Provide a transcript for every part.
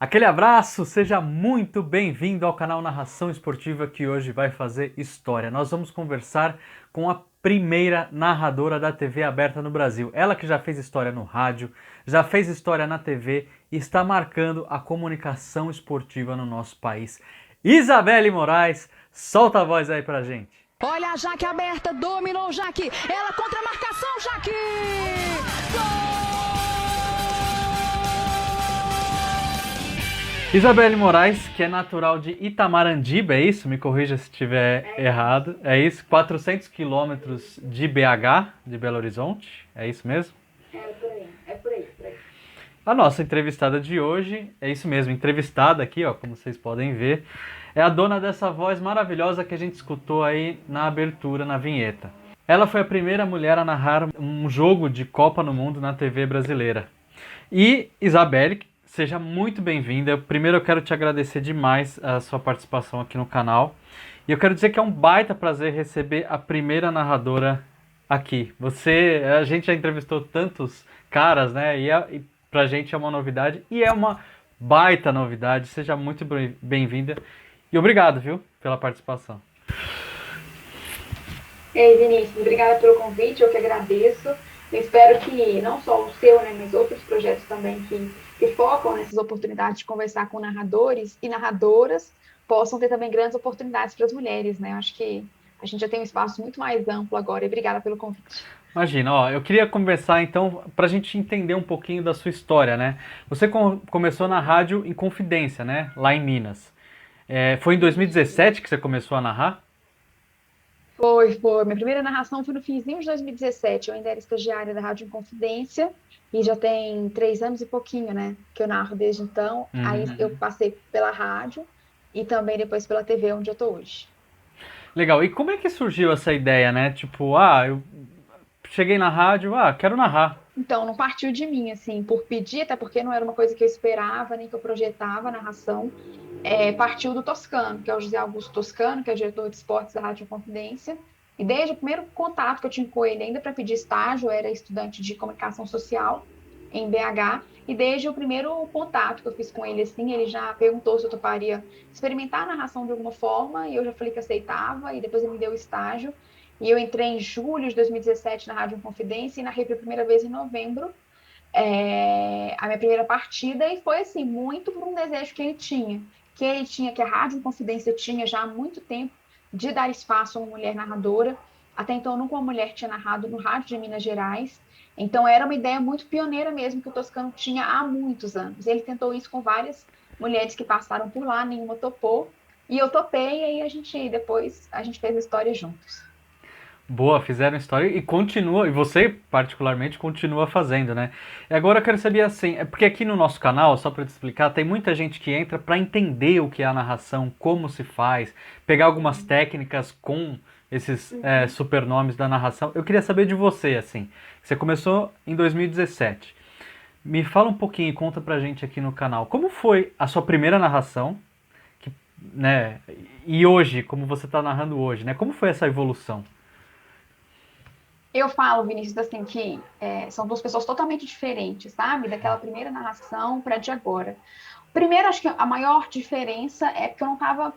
Aquele abraço, seja muito bem-vindo ao canal Narração Esportiva que hoje vai fazer história. Nós vamos conversar com a primeira narradora da TV aberta no Brasil. Ela que já fez história no rádio, já fez história na TV e está marcando a comunicação esportiva no nosso país. Isabelle Moraes, solta a voz aí pra gente. Olha a Jaque aberta, dominou Jaque, ela contra a marcação, Jaque! Gol! Isabelle Moraes, que é natural de Itamarandiba, é isso? Me corrija se estiver errado. É isso? 400 quilômetros de BH, de Belo Horizonte, é isso mesmo? É por aí. A nossa entrevistada de hoje, é isso mesmo, entrevistada aqui, ó, como vocês podem ver, é a dona dessa voz maravilhosa que a gente escutou aí na abertura, na vinheta. Ela foi a primeira mulher a narrar um jogo de Copa no Mundo na TV brasileira. E Isabelle, seja muito bem-vinda. Primeiro eu quero te agradecer demais a sua participação aqui no canal. E eu quero dizer que é um baita prazer receber a primeira narradora aqui. A gente já entrevistou tantos caras, né? E pra gente é uma novidade e é uma baita novidade. Seja muito bem-vinda e obrigado, viu, pela participação. Ei, Vinícius, obrigada pelo convite, eu que agradeço. Eu espero que não só o seu, né, mas outros projetos também que focam nessas oportunidades de conversar com narradores e narradoras possam ter também grandes oportunidades para as mulheres, né? Eu acho que a gente já tem um espaço muito mais amplo agora e obrigada pelo convite. Imagina, ó, eu queria conversar então pra gente entender um pouquinho da sua história, né? Você começou na rádio em Confidência, né? Lá em Minas. Foi em 2017 que você começou a narrar? Foi. Minha primeira narração foi no finzinho de 2017. Eu ainda era estagiária da Rádio Inconfidência e já tem 3 anos e pouquinho, né? Que eu narro desde então. Aí eu Uhum. passei pela rádio e também depois pela TV, onde eu tô hoje. Legal. E como é que surgiu essa ideia, né? Tipo, eu cheguei na rádio, quero narrar. Então, não partiu de mim, assim, por pedir, até porque não era uma coisa que eu esperava, nem que eu projetava a narração. Partiu do Toscano, que é o José Augusto Toscano, que é o diretor de esportes da Rádio Confidência. E desde o primeiro contato que eu tinha com ele, ainda para pedir estágio, eu era estudante de comunicação social em BH. E desde o primeiro contato que eu fiz com ele, assim, ele já perguntou se eu toparia experimentar a narração de alguma forma, e eu já falei que aceitava, e depois ele me deu o estágio. E eu entrei em julho de 2017 na Rádio Confidência e narrei pela primeira vez em novembro a minha primeira partida, e foi assim, muito por um desejo que a Rádio Confidência tinha já há muito tempo, de dar espaço a uma mulher narradora. Até então, nunca uma mulher tinha narrado no rádio de Minas Gerais. Então, era uma ideia muito pioneira mesmo que o Toscano tinha há muitos anos. Ele tentou isso com várias mulheres que passaram por lá, nenhuma topou. E eu topei, e aí depois a gente fez a história juntos. Boa, fizeram história e continua, e você particularmente continua fazendo, né? E agora eu quero saber assim, é porque aqui no nosso canal, só para te explicar, tem muita gente que entra para entender o que é a narração, como se faz, pegar algumas técnicas com esses supernomes da narração. Eu queria saber de você, assim, você começou em 2017. Me fala um pouquinho e conta pra gente aqui no canal, como foi a sua primeira narração, que, né? E hoje, como você está narrando hoje, né? Como foi essa evolução? Eu falo, Vinícius, assim, que são duas pessoas totalmente diferentes, sabe? Daquela primeira narração para de agora. Primeiro, acho que a maior diferença é porque eu não estava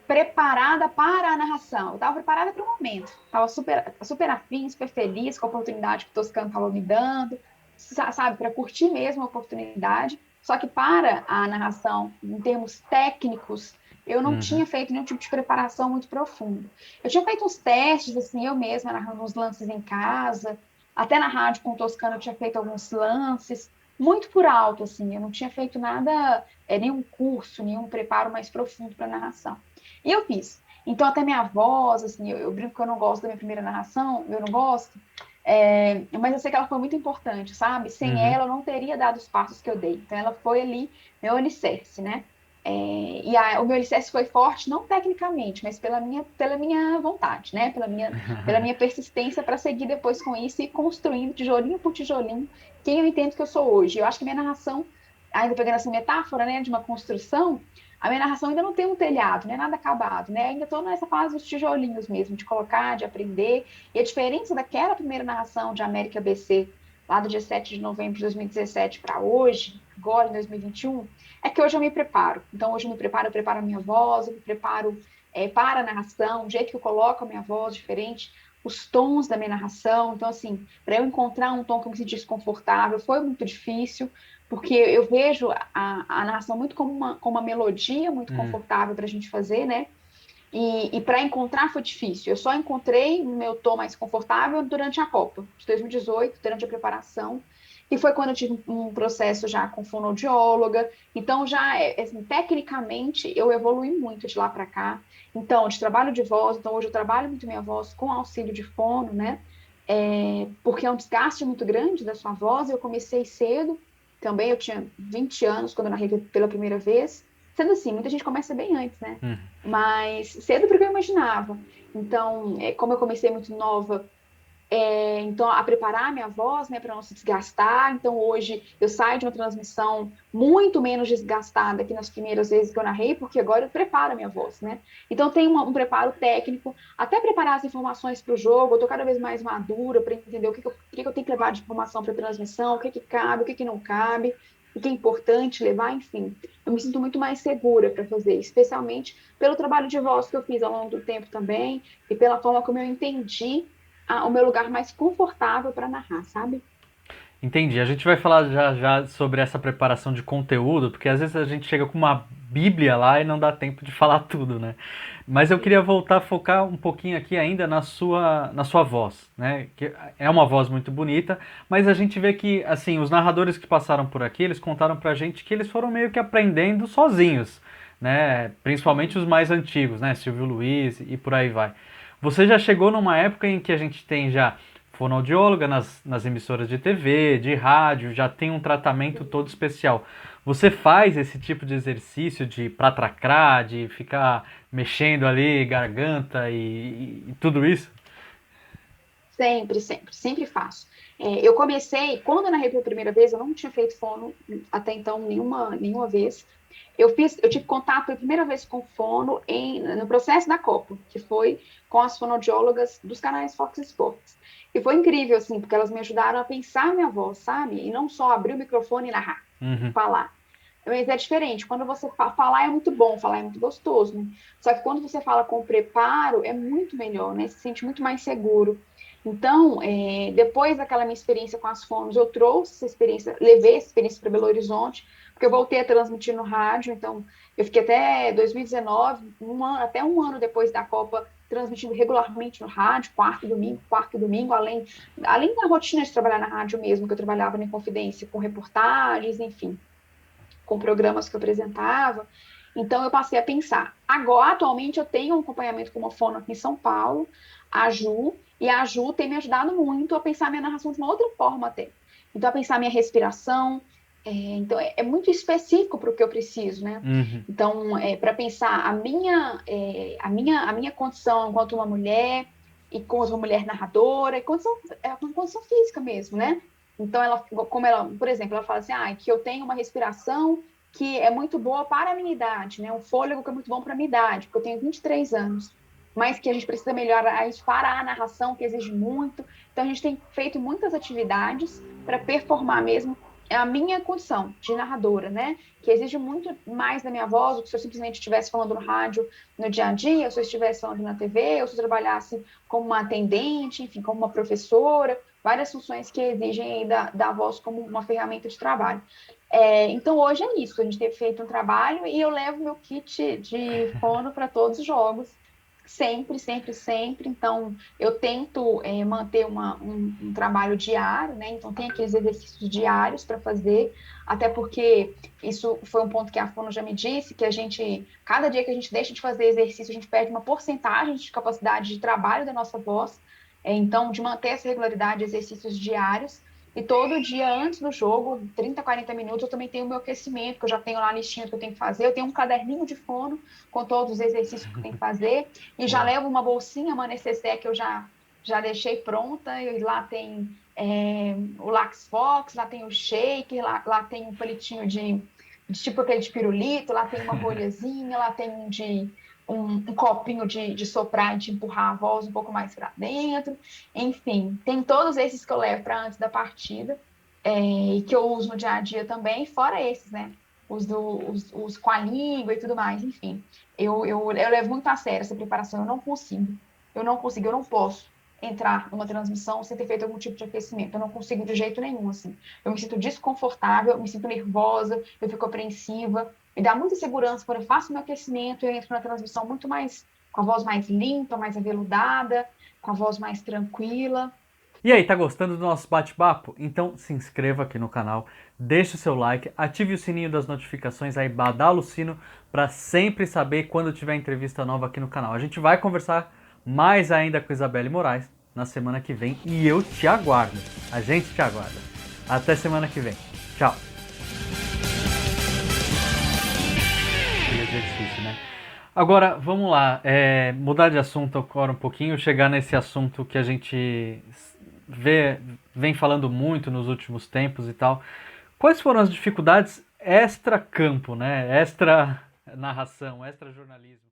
preparada para a narração. Eu estava preparada para o momento. Estava super afim, super feliz com a oportunidade que o Toscano estava me dando, sabe? Para curtir mesmo a oportunidade. Só que para a narração, em termos técnicos, eu não Uhum. tinha feito nenhum tipo de preparação muito profunda. Eu tinha feito uns testes, assim, eu mesma, narrando uns lances em casa. Até na rádio com o Toscano eu tinha feito alguns lances, muito por alto, assim. Eu não tinha feito nada, nenhum curso, nenhum preparo mais profundo para narração. E eu fiz. Então, até minha voz, assim, eu brinco que eu não gosto da minha primeira narração, eu não gosto, mas eu sei que ela foi muito importante, sabe? Sem Uhum. ela, eu não teria dado os passos que eu dei. Então, ela foi ali meu alicerce, né? O meu alicerce foi forte, não tecnicamente, mas pela minha vontade, né? Pela minha persistência para seguir depois com isso e construindo tijolinho por tijolinho quem eu entendo que eu sou hoje. Eu acho que minha narração, ainda pegando essa metáfora, né, de uma construção, a minha narração ainda não tem um telhado, não é nada acabado, né? Ainda estou nessa fase dos tijolinhos mesmo, de colocar, de aprender. E a diferença daquela primeira narração de América BC, lá do dia 7 de novembro de 2017 para hoje, agora em 2021, é que hoje eu me preparo. Então, hoje eu preparo a minha voz, eu me preparo para a narração, o jeito que eu coloco a minha voz diferente, os tons da minha narração. Então, assim, para eu encontrar um tom que eu me sentisse confortável, foi muito difícil, porque eu vejo a narração muito como uma melodia muito confortável para a gente fazer, né? E para encontrar foi difícil. Eu só encontrei o meu tom mais confortável durante a Copa de 2018, durante a preparação, e foi quando eu tive um processo já com fonoaudióloga. Então, já, assim, tecnicamente, eu evolui muito de lá para cá. Então, de trabalho de voz, então hoje eu trabalho muito minha voz com auxílio de fono, né? Porque é um desgaste muito grande da sua voz. Eu comecei cedo, também eu tinha 20 anos quando eu narrei pela primeira vez. Sendo assim, muita gente começa bem antes, né? Mas cedo porque eu imaginava. Então, como eu comecei muito nova, então a preparar a minha voz, né, para não se desgastar. Então, hoje eu saio de uma transmissão muito menos desgastada que nas primeiras vezes que eu narrei, porque agora eu preparo a minha voz, né? Então, tem um preparo técnico, até preparar as informações para o jogo. Eu estou cada vez mais madura para entender o que eu tenho que levar de informação para a transmissão, o que cabe, o que não cabe, o que é importante levar, enfim. Eu me sinto muito mais segura para fazer, especialmente pelo trabalho de voz que eu fiz ao longo do tempo também e pela forma como eu entendi o meu lugar mais confortável para narrar, sabe? Entendi. A gente vai falar já já sobre essa preparação de conteúdo, porque às vezes a gente chega com uma bíblia lá e não dá tempo de falar tudo, né? Mas eu queria voltar a focar um pouquinho aqui ainda na sua voz, né? Que é uma voz muito bonita, mas a gente vê que, assim, os narradores que passaram por aqui, eles contaram pra gente que eles foram meio que aprendendo sozinhos, né? Principalmente os mais antigos, né? Silvio Luiz e por aí vai. Você já chegou numa época em que a gente tem já fonoaudióloga nas emissoras de TV, de rádio, já tem um tratamento todo especial. Você faz esse tipo de exercício de pratracrar, de ficar mexendo ali garganta e tudo isso? Sempre, sempre, sempre faço. Eu comecei, quando eu narrei pela primeira vez, eu não tinha feito fono até então nenhuma vez. Eu tive contato pela primeira vez com fono no processo da Copa, que foi com as fonoaudiólogas dos canais Fox Sports. E foi incrível, assim, porque elas me ajudaram a pensar minha voz, sabe? E não só abrir o microfone e narrar, falar. Mas é diferente. Quando você falar é muito bom, falar é muito gostoso, né? Só que quando você fala com preparo, é muito melhor, né? Você se sente muito mais seguro. Então, depois daquela minha experiência com as fonos, eu trouxe essa experiência, levei essa experiência para Belo Horizonte, porque eu voltei a transmitir no rádio. Então, eu fiquei até 2019, até um ano depois da Copa, transmitindo regularmente no rádio, quarto domingo, além da rotina de trabalhar na rádio mesmo, que eu trabalhava na Inconfidência, com reportagens, enfim, com programas que eu apresentava. Então, eu passei a pensar. Agora, atualmente, eu tenho um acompanhamento com uma fono aqui em São Paulo, a Ju, e a Ju tem me ajudado muito a pensar minha narração de uma outra forma até. Então, a pensar minha respiração. Então, é muito específico para o que eu preciso, né? Então, para pensar a minha condição enquanto uma mulher, e com uma mulher narradora, e uma condição física mesmo, né? Então, por exemplo, ela fala assim, que eu tenho uma respiração que é muito boa para a minha idade, né? Um fôlego que é muito bom para a minha idade, porque eu tenho 23 anos, mas que a gente precisa melhorar isso para a narração, que exige muito. Então, a gente tem feito muitas atividades para performar mesmo a minha condição de narradora, né? Que exige muito mais da minha voz do que se eu simplesmente estivesse falando no rádio no dia a dia, ou se eu estivesse falando na TV, ou se eu trabalhasse como uma atendente, enfim, como uma professora, várias funções que exigem aí da voz como uma ferramenta de trabalho. Então, hoje é isso. A gente tem feito um trabalho e eu levo meu kit de fono para todos os jogos. Sempre, sempre, sempre. Então, eu tento manter um trabalho diário, né? Então, tem aqueles exercícios diários para fazer, até porque isso foi um ponto que a Fono já me disse, que cada dia que a gente deixa de fazer exercício, a gente perde uma porcentagem de capacidade de trabalho da nossa voz. Então, de manter essa regularidade de exercícios diários. E todo dia antes do jogo, 30, 40 minutos, eu também tenho o meu aquecimento, que eu já tenho lá a listinha que eu tenho que fazer. Eu tenho um caderninho de fono com todos os exercícios que eu tenho que fazer. E já levo uma bolsinha, uma necessaire que eu já deixei pronta. E lá tem o Lax Fox, lá tem o shake, lá tem um palitinho de tipo aquele de pirulito, lá tem uma bolhazinha, lá tem um copinho de soprar e de empurrar a voz um pouco mais para dentro. Enfim, tem todos esses que eu levo para antes da partida. e que eu uso no dia a dia também, fora esses, né? Os com a língua e tudo mais, enfim. Eu levo muito a sério essa preparação, eu não posso entrar numa transmissão sem ter feito algum tipo de aquecimento, eu não consigo de jeito nenhum, assim. Eu me sinto desconfortável, eu me sinto nervosa, eu fico apreensiva, me dá muita segurança quando eu faço meu aquecimento, eu entro na transmissão muito mais, com a voz mais limpa, mais aveludada, com a voz mais tranquila. E aí, tá gostando do nosso bate-papo? Então se inscreva aqui no canal, deixe o seu like, ative o sininho das notificações aí, badala o sino para sempre saber quando tiver entrevista nova aqui no canal. A gente vai conversar mais ainda com Isabelle Moraes na semana que vem e eu te aguardo. A gente te aguarda. Até semana que vem. Tchau. Exercício, né? Agora, vamos lá, mudar de assunto agora um pouquinho, chegar nesse assunto que a gente vem falando muito nos últimos tempos e tal. Quais foram as dificuldades extra-campo, né? Extra narração, extra jornalismo?